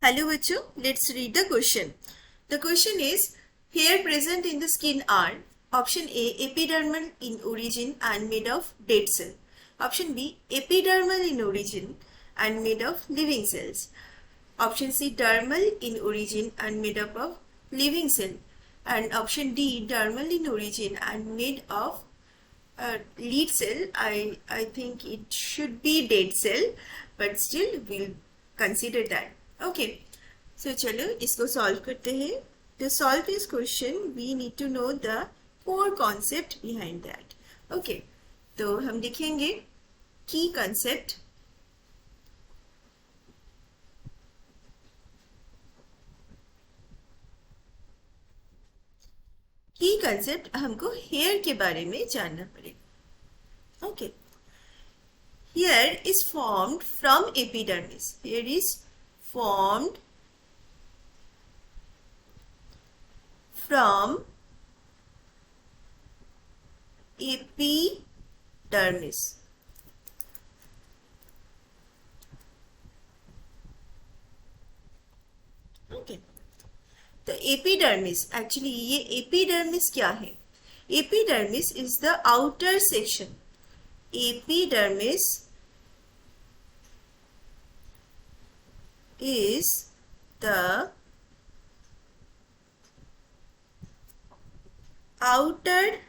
Hello, bachcho. Let's read the question. The question is, hair present in the skin are option A, epidermal in origin and made of dead cell. Option B, epidermal in origin and made of living cells. Option C, dermal in origin and made up of living cell. And option D, dermal in origin and made of lead cell. I think it should be dead cell, but still we'll consider that. Okay, so चलो इसको solve करते हैं. To solve this question, we need to know the core concept behind that. Okay, तो हम लिखेंगे key concept. की concept हमको hair के बारे में जानना पड़ेगा. Okay, here is formed from epidermis. Here is formed from epidermis. Okay, तो एपिडर्मिस, एक्चुअली ये एपिडर्मिस क्या है? Epidermis is the outer section. Epidermis is the outermost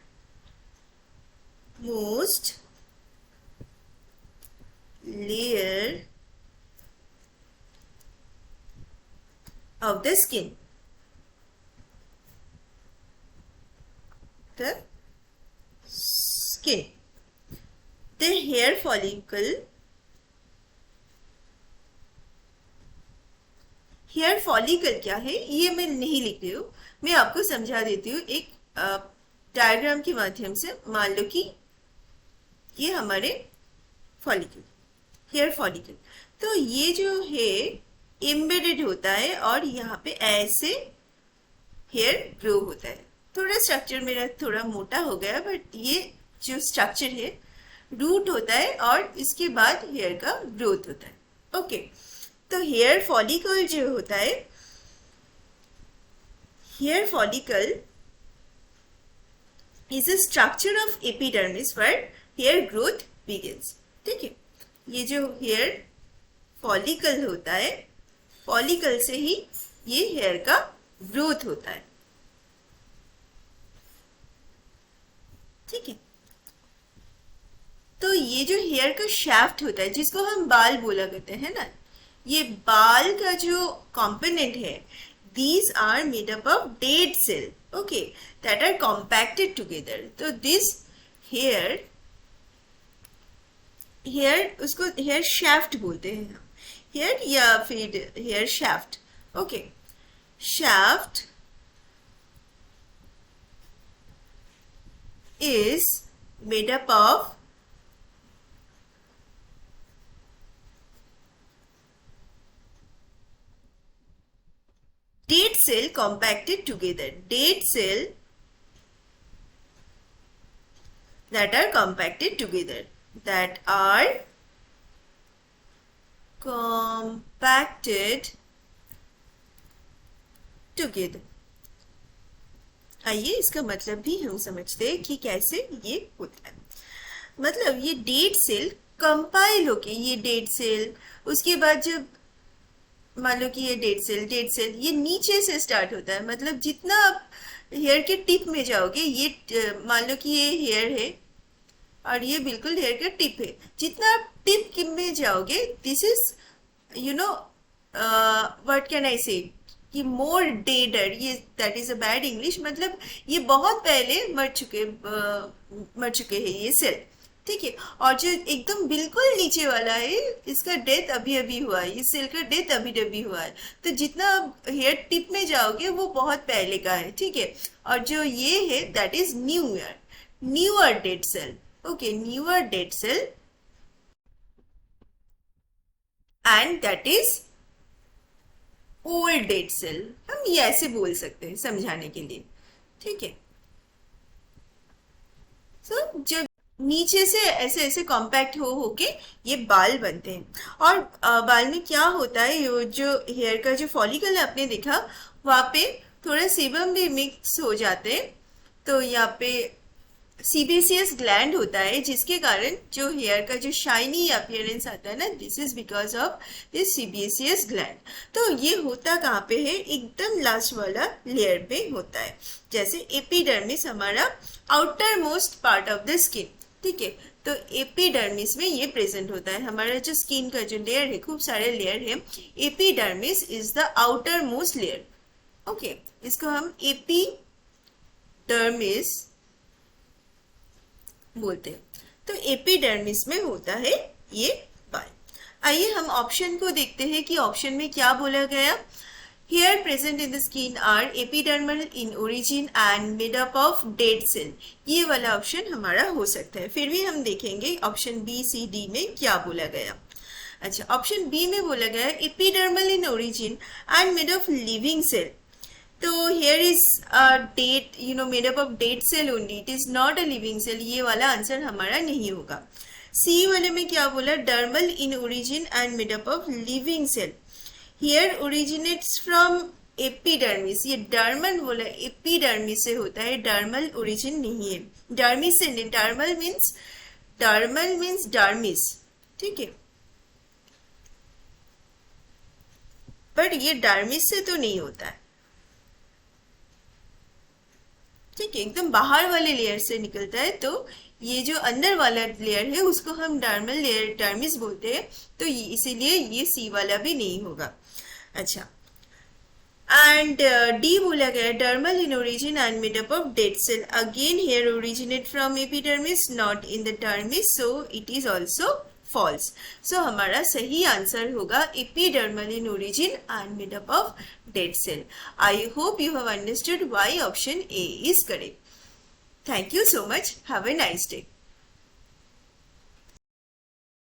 layer of the skin. The skin. The hair follicle. Hair follicle क्या है ये मैं नहीं लिख रही हूँ, मैं आपको समझा देती हूँ एक डायग्राम के माध्यम से. मान लो कि ये हमारे फॉलिकल, हेयर फॉलिकल. तो ये जो है एम्बेडेड होता है और यहाँ पे ऐसे हेयर ग्रो होता है. थोड़ा स्ट्रक्चर मेरा थोड़ा मोटा हो गया, बट ये जो स्ट्रक्चर है रूट होता है और इसके बाद हेयर का ग्रोथ होता है. ओके, तो हेयर फॉलिकल जो होता है, hair follicle is a structure of epidermis where hair growth begins. ठीक है, ये जो हेयर फॉलिकल होता है, फॉलिकल से ही ये हेयर का ग्रोथ होता है. ठीक है, तो ये जो हेयर का शाफ्ट होता है जिसको हम बाल बोला करते हैं ना, ये बाल का जो कंपोनेंट है, these are made up of dead cell, okay, that are compacted together. तो this hair उसको हेयर शाफ्ट बोलते हैं हम, हेयर या फिर hair shaft. Okay, shaft is made up of dead cell compacted together. Dead cell that are compacted together. That are compacted together. आइए इसका मतलब भी हम समझते हैं कि कैसे ये होता है. मतलब ये डेड सेल कंपाइल होके, ये डेड सेल, उसके बाद जब मान लो कि ये डेड सेल ये नीचे से स्टार्ट होता है. मतलब जितना आप हेयर के टिप में जाओगे, ये मान लो कि ये हेयर है और ये बिल्कुल हेयर का टिप है. जितना आप टिप में जाओगे, this is you know what can I से, कि मोर डेडर, ये that is a bad English. मतलब ये बहुत पहले मर चुके हैं ये सेल. ठीक है, और जो एकदम बिल्कुल नीचे वाला है, इसका डेथ अभी अभी हुआ है, इस सेल का डेथ अभी अभी हुआ है. तो जितना आप हेयर टिप में जाओगे वो बहुत पहले का है. ठीक है, और जो ये है that is newer dead cell. Okay, newer dead cell and that is old dead cell. हम ये ऐसे बोल सकते हैं समझाने के लिए. ठीक है, सो जब नीचे से ऐसे ऐसे कॉम्पैक्ट हो के ये बाल बनते हैं। और बाल में क्या होता है, ये जो हेयर का जो फॉलिकल आपने देखा वहां पे थोड़ा सीबम भी मिक्स हो जाते हैं, तो यहाँ पे सीबेसियस ग्लैंड होता है, जिसके कारण जो हेयर का जो शाइनी अपीयरेंस आता है ना, this is because of this sebaceous gland. तो ये होता कहाँ पे है, एकदम लास्ट वाला लेयर पे होता है। जैसे एपिडर्मिस हमारा outer most part of the skin, ठीक है, तो एपिडर्मिस में ये प्रेजेंट होता है। हमारा जो स्किन का जो लेयर है, खूब सारे लेयर है, epidermis is the outer most layer. Okay, इसको हम एपिडर्मिस बोलते हैं। तो एपिडर्मिस में होता है ये बाल। आइए हम ऑप्शन को देखते हैं कि ऑप्शन में क्या बोला गया। Hair present in the skin are epidermal in origin and made up of dead cell, ये वाला ऑप्शन हमारा हो सकता है। फिर भी हम देखेंगे ऑप्शन बी सी डी में क्या बोला गया। अच्छा, ऑप्शन बी में बोला गया epidermal in origin and made of living cell. तो here is a date, made up of dead cell only, it is not a living cell, ये वाला आंसर हमारा नहीं होगा। सी वाले में क्या बोला, dermal in origin and made up of living cell, here originates from epidermis, ये डर्मल बोला, एपिडर्मिस से होता है, डर्मल ओरिजिन नहीं है, डर्मिस से नहीं, डर्मल मीन्स डर्मिस, ठीक है, बट ये डर्मिस से तो नहीं होता है, ठीक है, एकदम बाहर वाले लेयर से निकलता है। तो ये जो अंदर वाला लेयर है उसको हम डर्मल लेयर, डर्मिस बोलते हैं, तो इसीलिए ये सी वाला भी नहीं होगा। अच्छा, एंड डी बोला गया dermal in origin and made up of dead cell, again hair originate from epidermis not in the dermis, so it is also false. So हमारा सही आंसर होगा epidermal in origin and made up of dead cell. I hope you have understood why option A is correct. Thank you so much. Have a nice day.